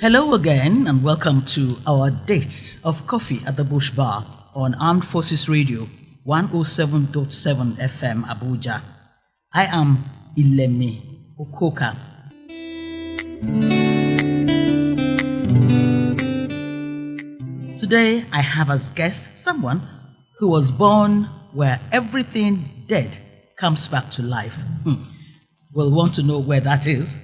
Hello again and welcome to our date of coffee at the Bush Bar on Armed Forces Radio 107.7 FM Abuja. I am Ilemi Okoka. Today I have as guest someone who was born where everything dead comes back to life. We'll want to know where that is.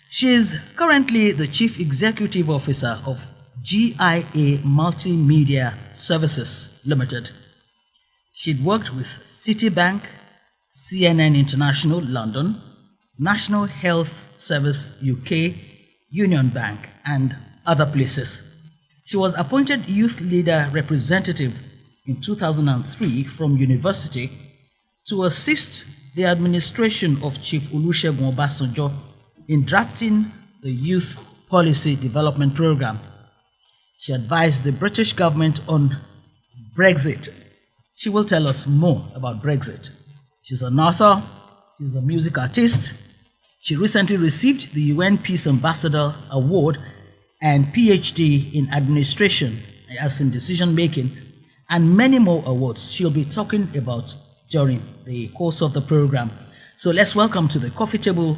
She is currently the Chief Executive Officer of GIA Multimedia Services Limited. She'd worked with Citibank, CNN International London, National Health Service UK, Union Bank, and other places. She was appointed Youth Leader Representative in 2003 from university to assist the administration of Chief Olusegun Obasanjo in drafting the Youth Policy Development Program. She advised the British government on Brexit. She will tell us more about Brexit. She's an author, she's a music artist. She recently received the UN Peace Ambassador Award and PhD in Administration, as in decision making, and many more awards she'll be talking about during the course of the program. So let's welcome to the coffee table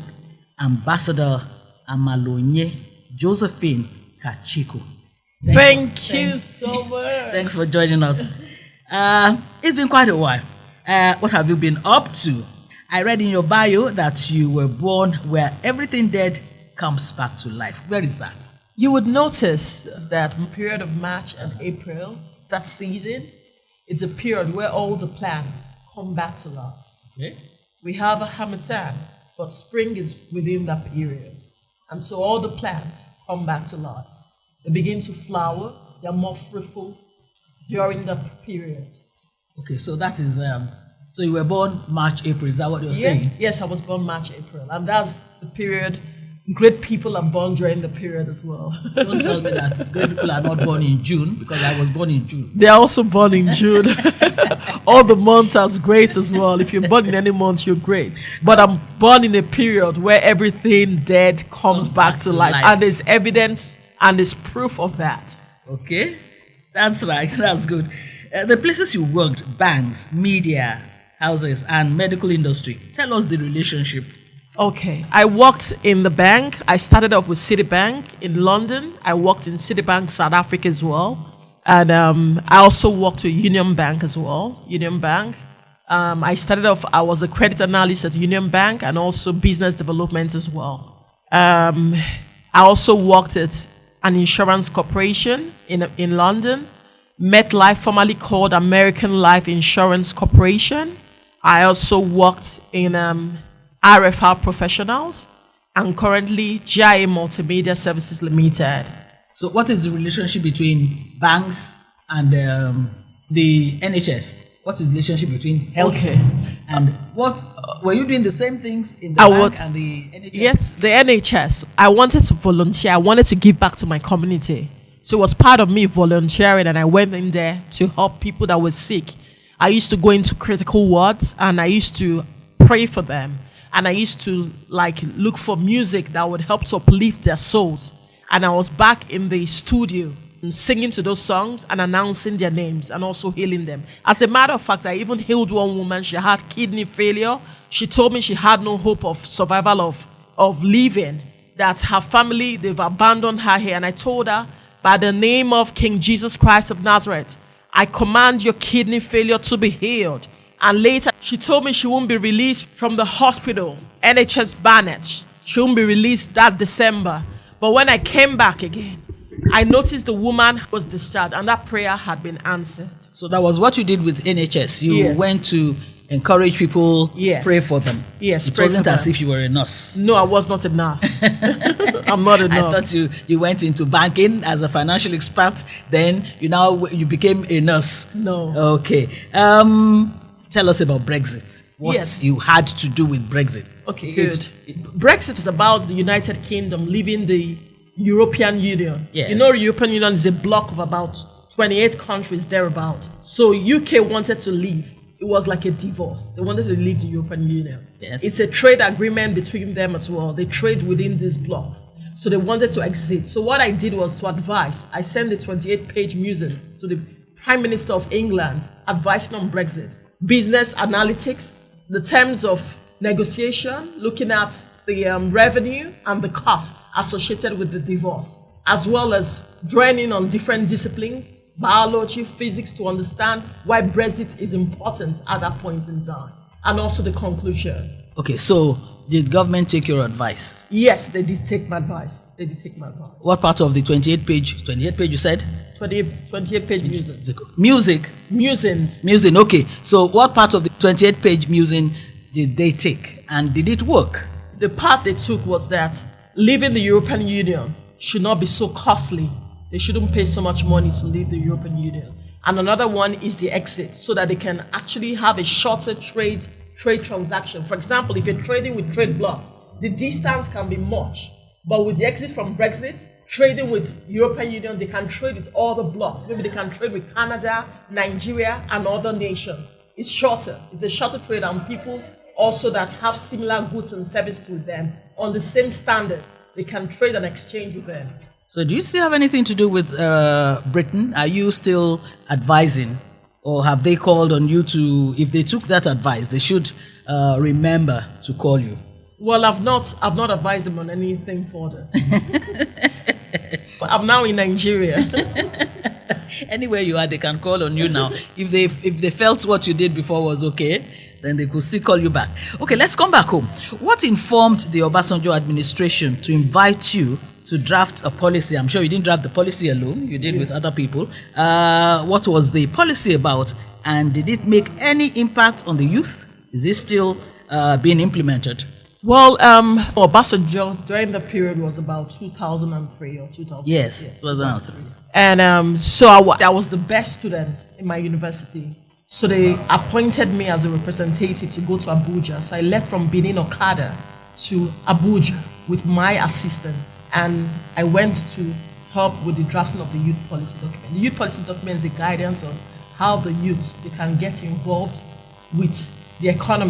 Ambassador Amalaonye Josephine Kachikwu. Thank you so much. Thanks for joining us. It's been quite a while. What have you been up to? I read in your bio that you were born where everything dead comes back to life. Where is that? You would notice that period of March and April, that season, it's a period where all the plants come back to life. Okay. We have a Hamatan, but spring is within that period. And so all the plants come back to life. They begin to flower, they're more fruitful during that period. Okay, so that is, so you were born March, April, is that what you're saying? Yes, I was born March, April. And that's the period, great people are born during the period as well. Don't tell me that great people are not born in June, because I was born in June. They're also born in June. All the months are great as well. If you're born in any month, you're great. But I'm born in a period where everything dead comes back to life. And there's evidence and there's proof of that. Okay, that's right. That's good. The places you worked, banks, media, houses, and medical industry. Tell us the relationship. Okay, I worked in the bank. I started off with Citibank in London. I worked in Citibank South Africa as well. And I also worked with Union Bank as well, Union Bank. I started off, I was a credit analyst at Union Bank and also business development as well. I also worked at an insurance corporation in London, MetLife, formerly called American Life Insurance Corporation. I also worked in RFR Professionals and currently GIA Multimedia Services Limited. So what is the relationship between banks and the NHS? What is the relationship between health and what? Were you doing the same things in the bank and the NHS? Yes, the NHS. I wanted to volunteer. I wanted to give back to my community. So it was part of me volunteering, and I went in there to help people that were sick. I used to go into critical wards and I used to pray for them. And I used to look for music that would help to uplift their souls. And I was back in the studio singing to those songs and announcing their names and also healing them. As a matter of fact, I even healed one woman. She had kidney failure. She told me she had no hope of survival of living, that her family, they've abandoned her here. And I told her, by the name of King Jesus Christ of Nazareth, I command your kidney failure to be healed. And later, she told me she won't be released from the hospital, NHS Barnet. She won't be released that December. But when I came back again, I noticed the woman was discharged and that prayer had been answered. So that was what you did with NHS. You went to encourage people, pray for them. Yes, it wasn't as if you were a nurse. No, I was not a nurse. I'm not a nurse. I thought you went into banking as a financial expert, then you became a nurse. No. Okay. Tell us about Brexit. What you had to do with Brexit. Okay, good. Brexit is about the United Kingdom leaving the European Union. Yes. You know, the European Union is a bloc of about 28 countries thereabout. So UK wanted to leave. It was like a divorce. They wanted to leave the European Union. Yes. It's a trade agreement between them as well. They trade within these blocks. So they wanted to exit. So what I did was to advise. I sent the 28-page musings to the Prime Minister of England advising on Brexit, business analytics, the terms of negotiation, looking at the revenue and the cost associated with the divorce, as well as drawing in on different disciplines, biology, physics, to understand why Brexit is important at that point in time, and also the conclusion. Okay, so did government take your advice? Yes, they did take my advice. What part of the 28 page you said? 28-page Music? Musings. Okay. So what part of the 28-page musing did they take? And did it work? The part they took was that leaving the European Union should not be so costly. They shouldn't pay so much money to leave the European Union. And another one is the exit, so that they can actually have a shorter trade transaction. For example, if you're trading with trade blocks, the distance can be much. But with the exit from Brexit, trading with European Union, they can trade with all the blocks. Maybe they can trade with Canada, Nigeria, and other nations. It's shorter. It's a shorter trade, and people also that have similar goods and services with them on the same standard, they can trade and exchange with them. So do you still have anything to do with Britain? Are you still advising? Or have they called on you to, if they took that advice, they should remember to call you? Well, I've not advised them on anything further. I'm now in Nigeria. Anywhere you are, they can call on you now. If they felt what you did before was okay, then they could still call you back. Okay, let's come back home. What informed the Obasanjo administration to invite you to draft a policy? I'm sure you didn't draft the policy alone. You did with other people. What was the policy about? And did it make any impact on the youth? Is it still being implemented? Well, Obasanjo during the period was about 2003 or 2004. Yes, 2003. And so I was the best student in my university. So they appointed me as a representative to go to Abuja. So I left from Benin Okada to Abuja with my assistants. And I went to help with the drafting of the youth policy document. The youth policy document is a guidance on how the youths they can get involved with the economy.